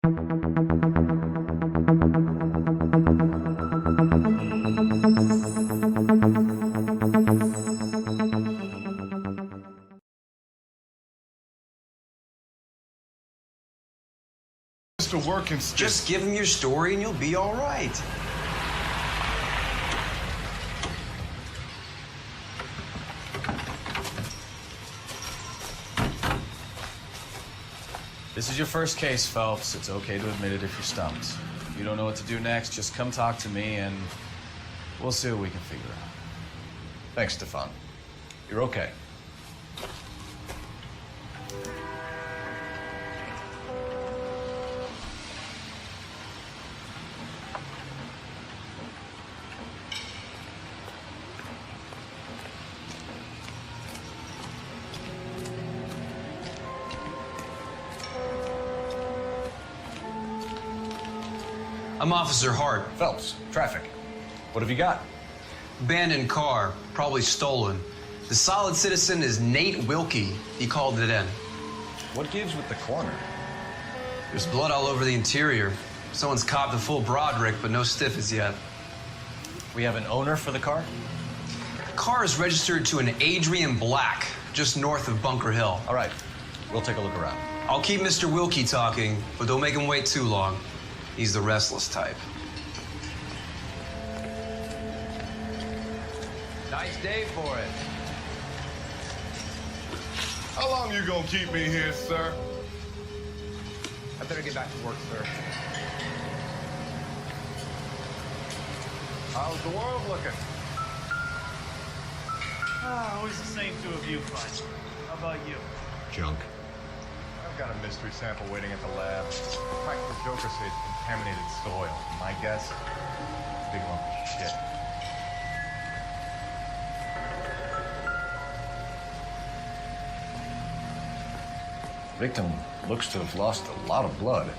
Mr. Workins, just give him your story and you'll be all right. This is your first case, Phelps. It's okay to admit it if you're stumped. If you don't know what to do next, just come talk to me and we'll see what we can figure out. Thanks, Stefan. You're okay. I'm Officer Hart. Phelps, traffic. What have you got? Abandoned car, probably stolen. The solid citizen is Nate Wilkie. He called it in. What gives with the corner? There's blood all over the interior. Someone's copped a full Broderick, but no stiff as yet. We have an owner for the car? The car is registered to an Adrian Black, just north of Bunker Hill. All right, we'll take a look around. I'll keep Mr. Wilkie talking, but don't make him wait too long. He's the restless type. Nice day for it. how long you gonna keep me here, sir? I better get back to work, sir. How's the world looking? Always the same two of you, Fudge. How about you? Junk. I've got a mystery sample waiting at the lab. Practical Joker says contaminated soil. My guess, big lump of shit. Victim looks to have lost a lot of blood.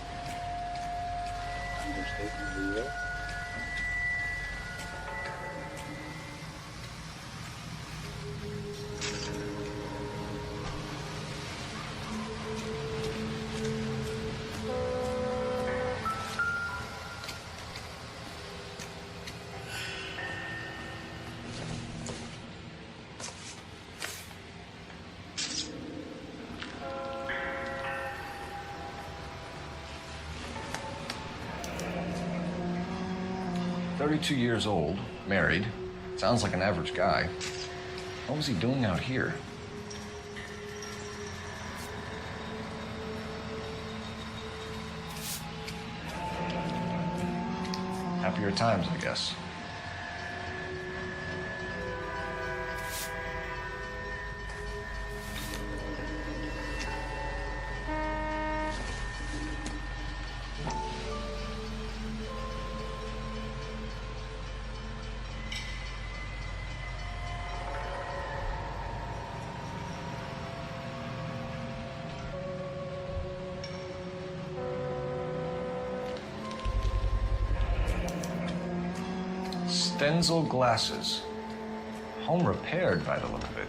"32 years old, married. Sounds like an average guy. What was he doing out here?" Happier times, I guess. Stenzel glasses. Home repaired by the look of it.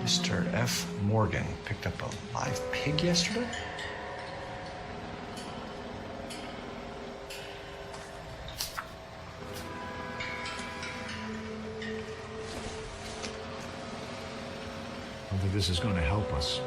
Mr. F. Morgan picked up a live pig yesterday? I don't think this is going to help us.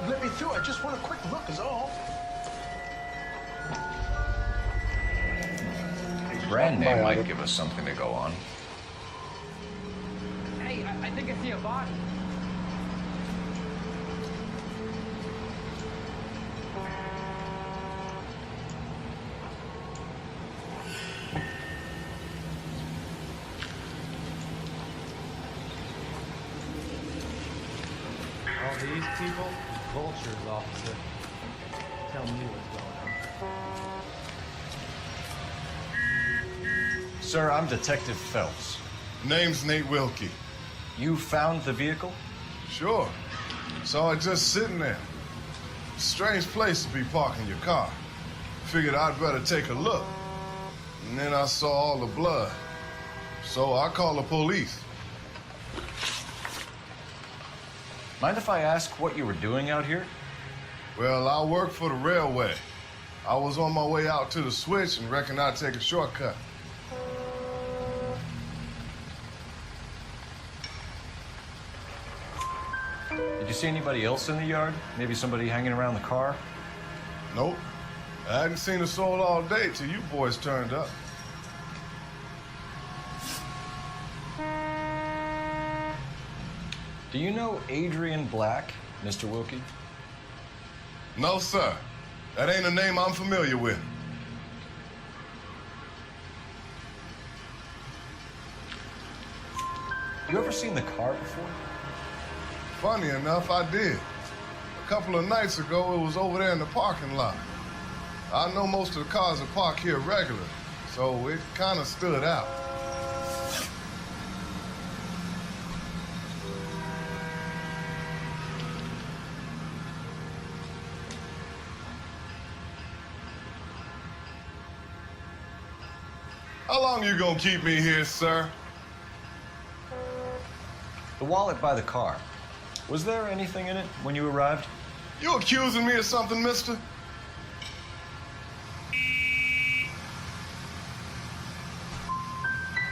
Let me through. I just want a quick look is all. A brand name might give us something to go on. Hey, I think I see a body. these people? Vultures, officer. Tell me what's going on. Sir, I'm Detective Phelps. Name's Nate Wilkie. You found the vehicle? Sure. Saw it just sitting there. Strange place to be parking your car. Figured I'd better take a look. And then I saw all the blood. So I called the police. Mind if I ask what you were doing out here? Well, I work for the railway. I was on my way out to the switch and reckoned I'd take a shortcut. Did you see anybody else in the yard? Maybe somebody hanging around the car? Nope. I hadn't seen a soul all day till you boys turned up. Do you know Adrian Black, Mr. Wilkie? No, sir. That ain't a name I'm familiar with. You ever seen the car before? Funny enough, I did. A couple of nights ago, it was over there in the parking lot. I know most of the cars are parked here regularly, so it kind of stood out. How long you gonna keep me here, sir? The wallet by the car. Was there anything in it when you arrived? You accusing me of something, mister?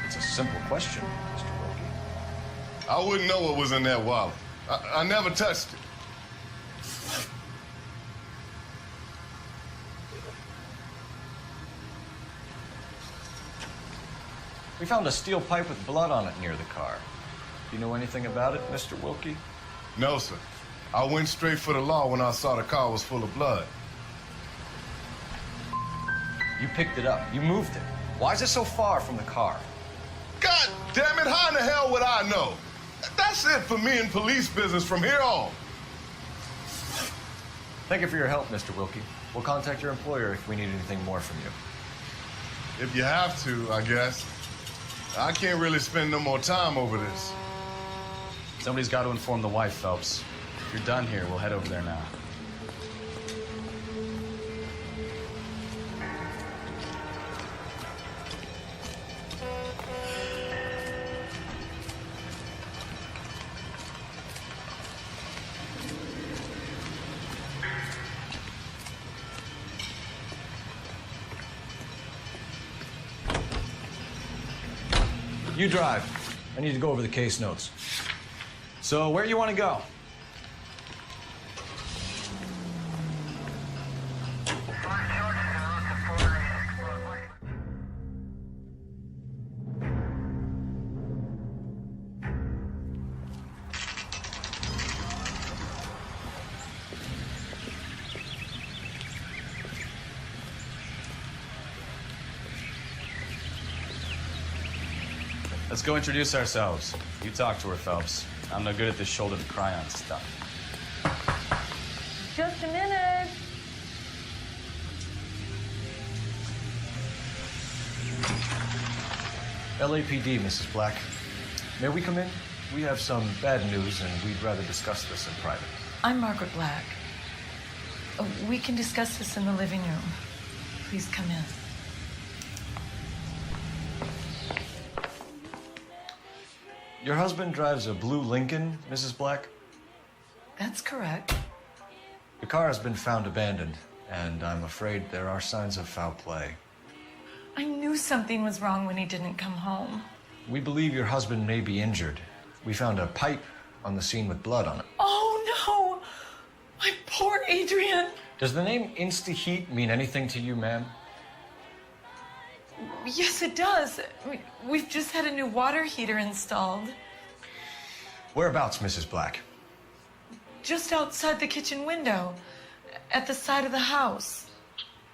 It's a simple question, Mr. Wilkie. I wouldn't know what was in that wallet. I never touched it. We found a steel pipe with blood on it near the car. Do you know anything about it, Mr. Wilkie? No, sir. I went straight for the law when I saw the car was full of blood. You picked it up. You moved it. Why is it so far from the car? God damn it, how in the hell would I know? That's it for me in police business from here on. Thank you for your help, Mr. Wilkie. We'll contact your employer if we need anything more from you. If you have to, I guess. I can't really spend no more time over this. Somebody's got to inform the wife, Phelps. If you're done here, we'll head over there now. You drive. I need to go over the case notes. So, where do you want to go? Let's go introduce ourselves. You talk to her, Phelps. I'm no good at this shoulder to cry on stuff. Just a minute. LAPD, Mrs. Black. May we come in? We have some bad news, and we'd rather discuss this in private. I'm Margaret Black. We can discuss this in the living room. Please come in. Your husband drives a blue Lincoln, Mrs. Black? That's correct. The car has been found abandoned, and I'm afraid there are signs of foul play. I knew something was wrong when he didn't come home. We believe your husband may be injured. We found a pipe on the scene with blood on it. Oh, no! My poor Adrian! Does the name Insta-Heat mean anything to you, ma'am? Yes, it does. We've just had a new water heater installed. Whereabouts, Mrs. Black? Just outside the kitchen window, at the side of the house.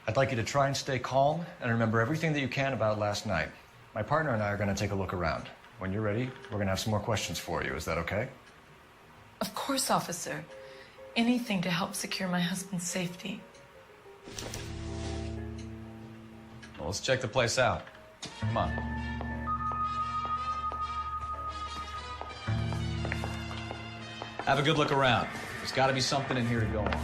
I'd like you to try and stay calm and remember everything that you can about last night. My partner and I are going to take a look around. When you're ready, we're going to have some more questions for you. Is that okay? Of course, officer. Anything to help secure my husband's safety. Well, let's check the place out. Come on. Have a good look around. There's got to be something in here to go on.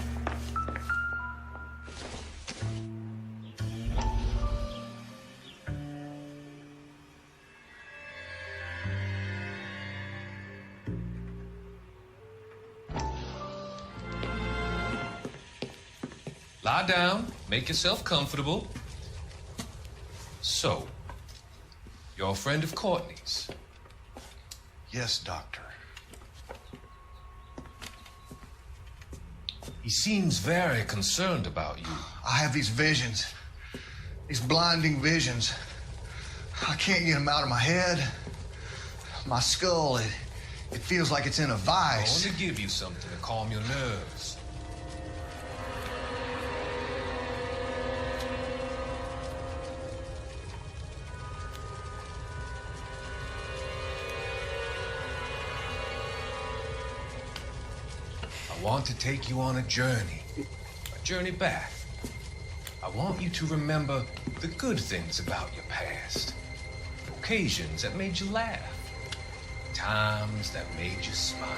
Lie down, make yourself comfortable. So, you're a friend of Courtney's? Yes, Doctor. He seems very concerned about you. I have these visions, these blinding visions. I can't get them out of my head. My skull, it feels like it's in a I vice. want to give you something to calm your nerves. I want to take you on a journey back. I want you to remember the good things about your past, occasions that made you laugh, times that made you smile.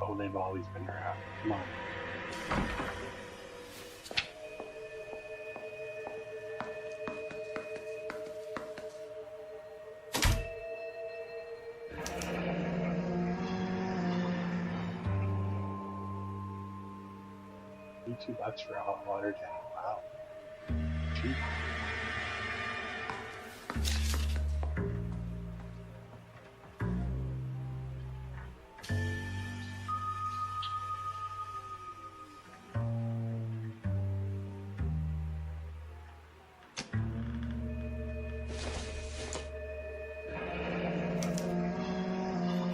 Oh, they've always been around. Come on. $2 for a hot water tank. Wow. Cheap.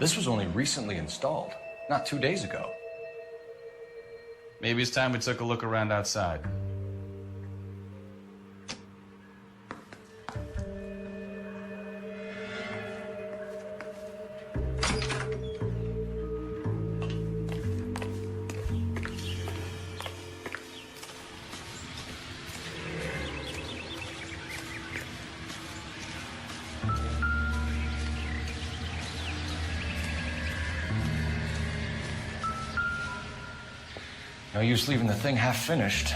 This was only recently installed, not 2 days ago. Maybe it's time we took a look around outside. No use leaving the thing half finished.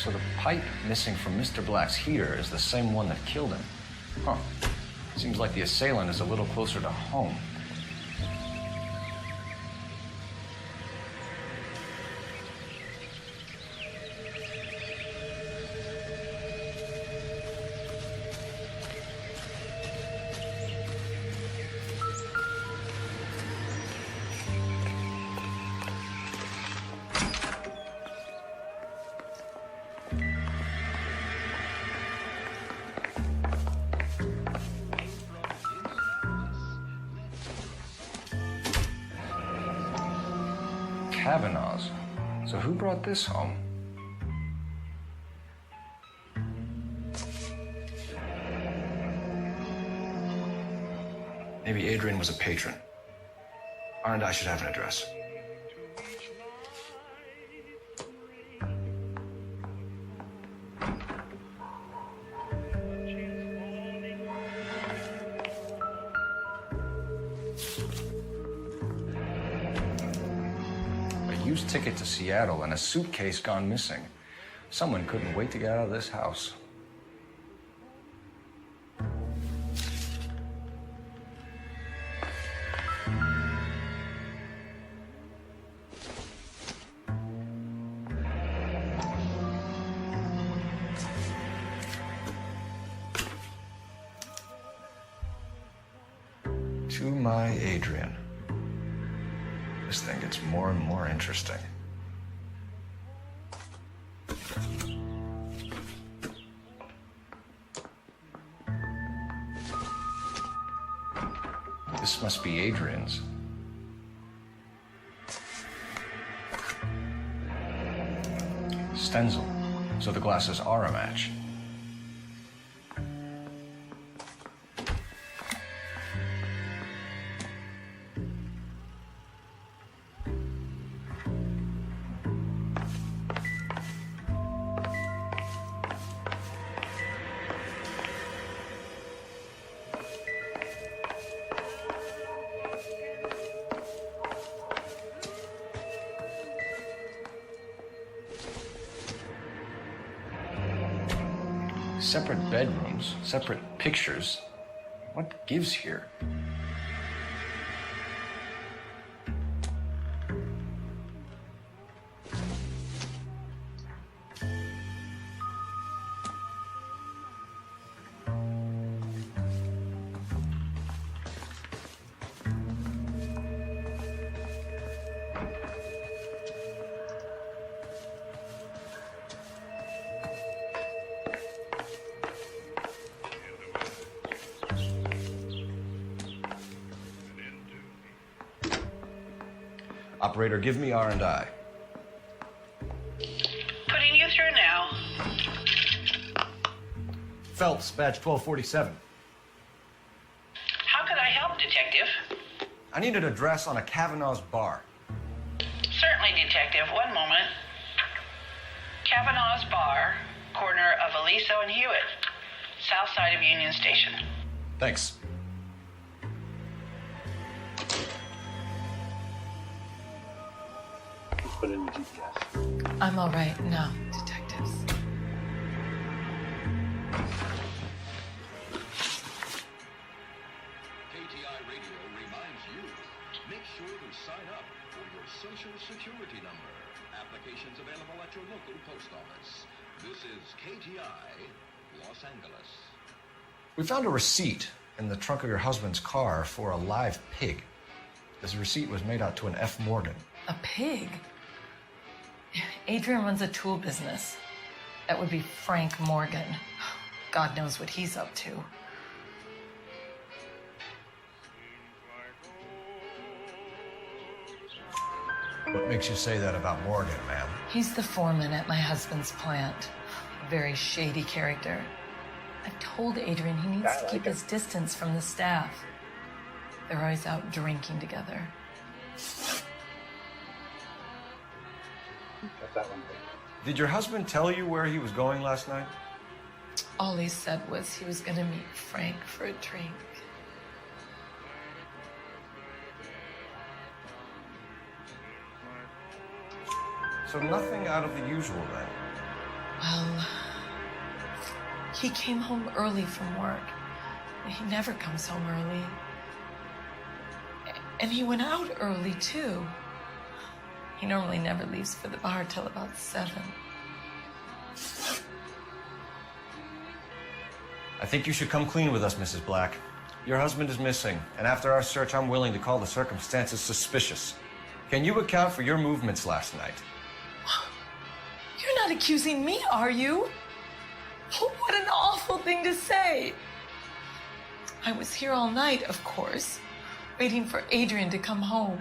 So the pipe missing from Mr. Black's heater is the same one that killed him. Huh. Seems like the assailant is a little closer to home. Kavanaugh's. So who brought this home? Maybe Adrian was a patron. R&I should have an address. Phelps' ticket to Seattle and a suitcase gone missing. Someone couldn't wait to get out of this house. To my Adrian. This thing gets more and more interesting. This must be Adrian's. Stencil. So the glasses are a match. Separate bedrooms, separate pictures. What gives here? Operator, give me R&I. Putting you through now. Phelps, badge 1247. How could I help, Detective? I need an address on a Kavanaugh's bar. Certainly, Detective. One moment. Kavanaugh's Bar, corner of Aliso and Hewitt, south side of Union Station. Thanks. Put in the GPS. I'm all right now, detectives. KTI Radio reminds you, make sure to sign up for your Social Security number. Applications available at your local post office. This is KTI, Los Angeles. We found a receipt in the trunk of your husband's car for a live pig. This receipt was made out to an F. Morgan. A pig? Adrian runs a tool business. That would be Frank Morgan. God knows what he's up to. What makes you say that about Morgan, ma'am? He's the foreman at my husband's plant. A very shady character. I've told Adrian he needs to keep his distance from the staff. They're always out drinking together. Got that one. Did your husband tell you where he was going last night? All he said was he was going to meet Frank for a drink. So nothing out of the usual then? Well, he came home early from work. He never comes home early. And he went out early, too. He normally never leaves for the bar till about 7. I think you should come clean with us, Mrs. Black. Your husband is missing, and after our search, I'm willing to call the circumstances suspicious. Can you account for your movements last night? You're not accusing me, are you? What an awful thing to say. I was here all night, of course, waiting for Adrian to come home.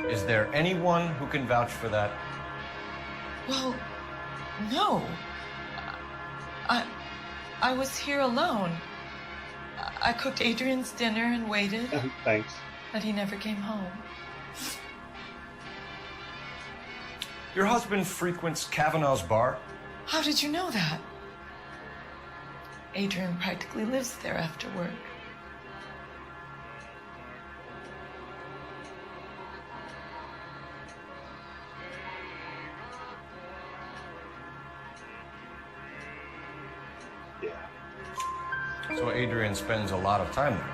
Is there anyone who can vouch for that? Well, no. I was here alone. I cooked Adrian's dinner and waited. Thanks. But he never came home. Your husband frequents Kavanaugh's bar? How did you know that? Adrian practically lives there after work. Yeah. So Adrian spends a lot of time there.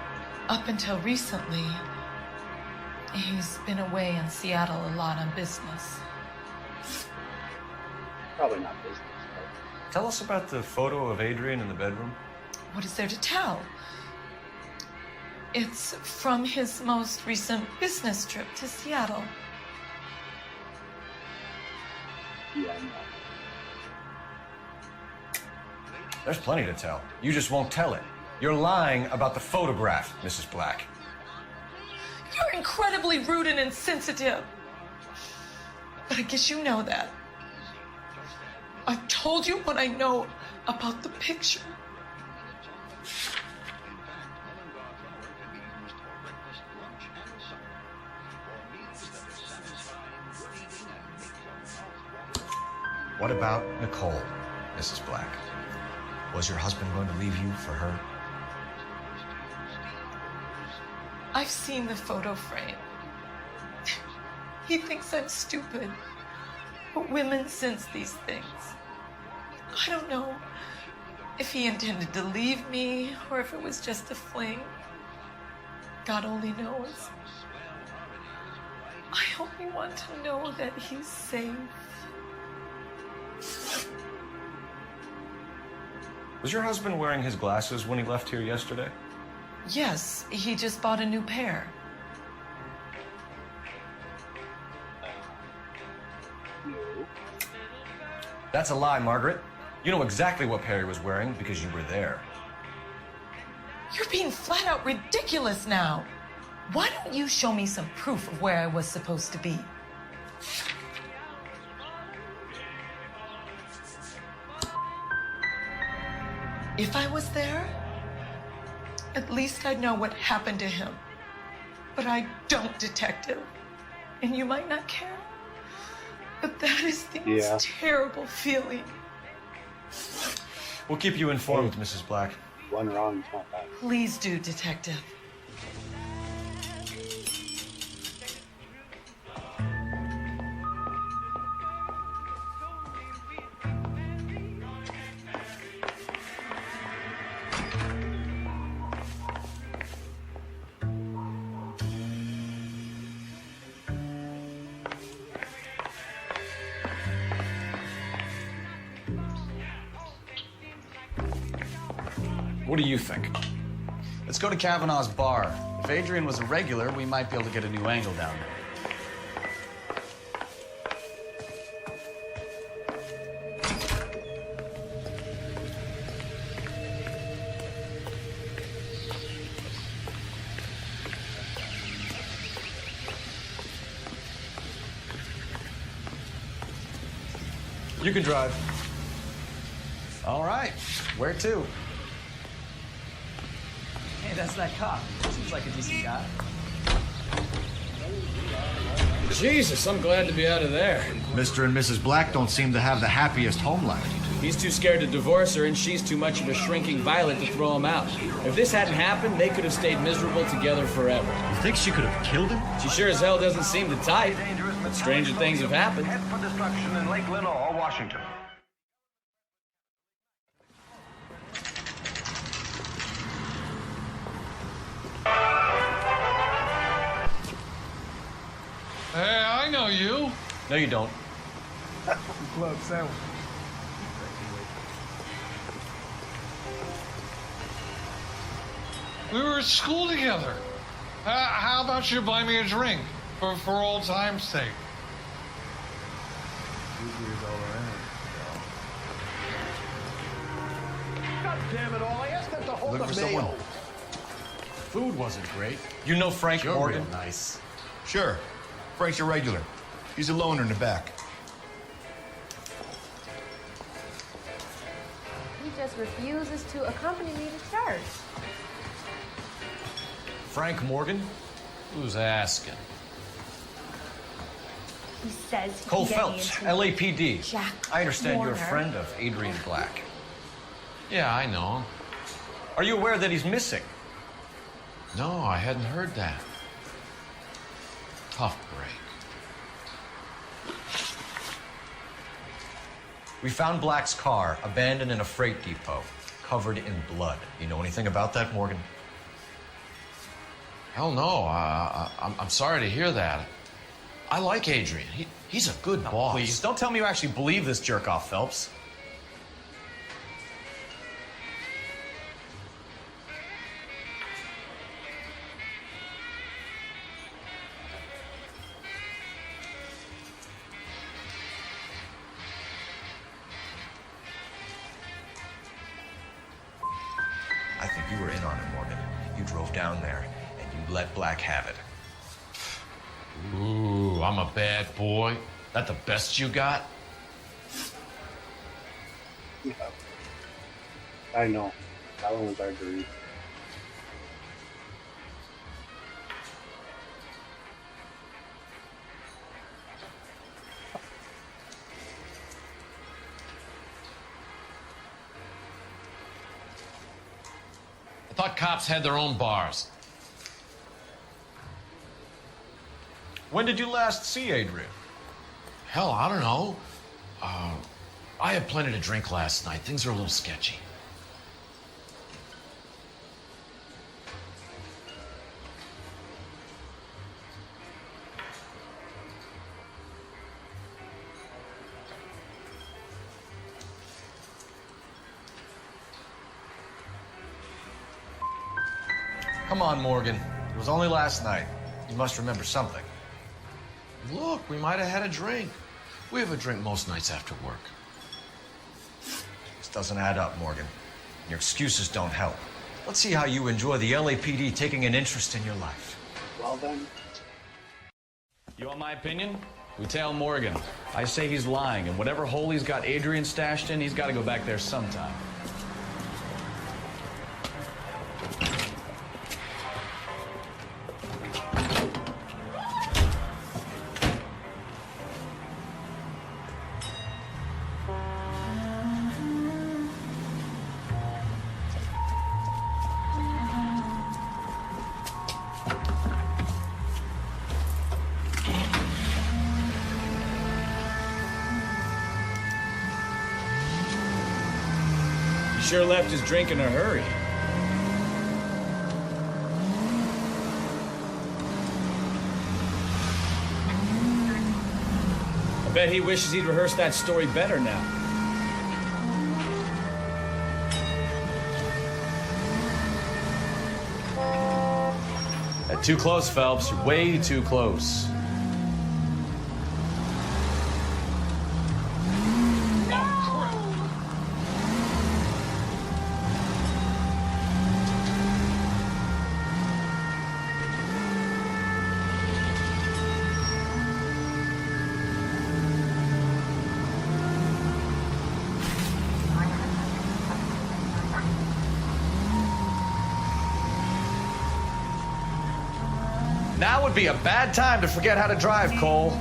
Up until recently, he's been away in Seattle a lot on business. Probably not business. Tell us about the photo of Adrian in the bedroom. What is there to tell? It's from his most recent business trip to Seattle. Yeah, I know. There's plenty to tell. You just won't tell it. You're lying about the photograph, Mrs. Black. You're incredibly rude and insensitive. But I guess you know that. I've told you what I know about the picture. What about Nicole, Mrs. Black? Was your husband going to leave you for her? I've seen the photo frame. He thinks I'm stupid. But women sense these things. I don't know if he intended to leave me or if it was just a fling. God only knows. I only want to know that he's safe. Was your husband wearing his glasses when he left here yesterday? Yes, he just bought a new pair. That's a lie, Margaret. You know exactly what pair he was wearing because you were there. You're being flat out ridiculous now. Why don't you show me some proof of where I was supposed to be? If I was there, at least I'd know what happened to him. But I don't, detective. And you might not care. But that is the most terrible feeling. We'll keep you informed, Mrs. Black. One wrong is not bad. Please do, detective. What do you think? Let's go to Kavanaugh's bar. If Adrian was a regular, we might be able to get a new angle down there. You can drive. All right. Where to? Hey, that's that cop. Seems like a decent guy. Jesus, I'm glad to be out of there. Mr. and Mrs. Black don't seem to have the happiest home life. He's too scared to divorce her, and she's too much of a shrinking violet to throw him out. If this hadn't happened, they could have stayed miserable together forever. You think she could have killed him? She sure as hell doesn't seem the type. Stranger things have happened. Head for destruction in Lake Lenore, Washington. Hey, I know you. No, you don't. Club sandwich. We were at school together. How about you buy me a drink for old time's sake? God damn it all, I asked them to hold Looking the for mail. someone? Food wasn't great. You know Frank You're Morgan? real nice. Sure. Frank's a regular. He's a loner in the back. He just refuses to accompany me to church. Frank Morgan? Who's asking? he says he Cole can get me Phelps, into LAPD. Jack I understand you're a Warner. friend of Adrian Black. Yeah, I know. Are you aware that he's missing? No, I hadn't heard that. Tough break. We found Black's car abandoned in a freight depot, covered in blood. You know anything about that, Morgan? Hell no. I'm sorry to hear that. I like Adrian. He's a good boss. Please, don't tell me you actually believe this jerk-off, Phelps. I think you were in on it, Morgan. You drove down there, and you let Black have it. Ooh, I'm a bad boy. That the best you got? Yeah. I know. That one was hard to read. I thought cops had their own bars. When did you last see Adrian? Hell, I don't know. I had plenty to drink last night. Things are a little sketchy. Come on, Morgan. It was only last night. You must remember something. Look, we might have had a drink. We have a drink most nights after work. This doesn't add up, Morgan. Your excuses don't help. Let's see how you enjoy the LAPD taking an interest in your life. Well then. You want my opinion? We tail Morgan. I say he's lying, and whatever hole he's got Adrian stashed in, he's got to go back there sometime. Sure left his drink in a hurry. I bet he wishes he'd rehearsed that story better now. Too close, Phelps. You're way too close. Now would be a bad time to forget how to drive, Cole.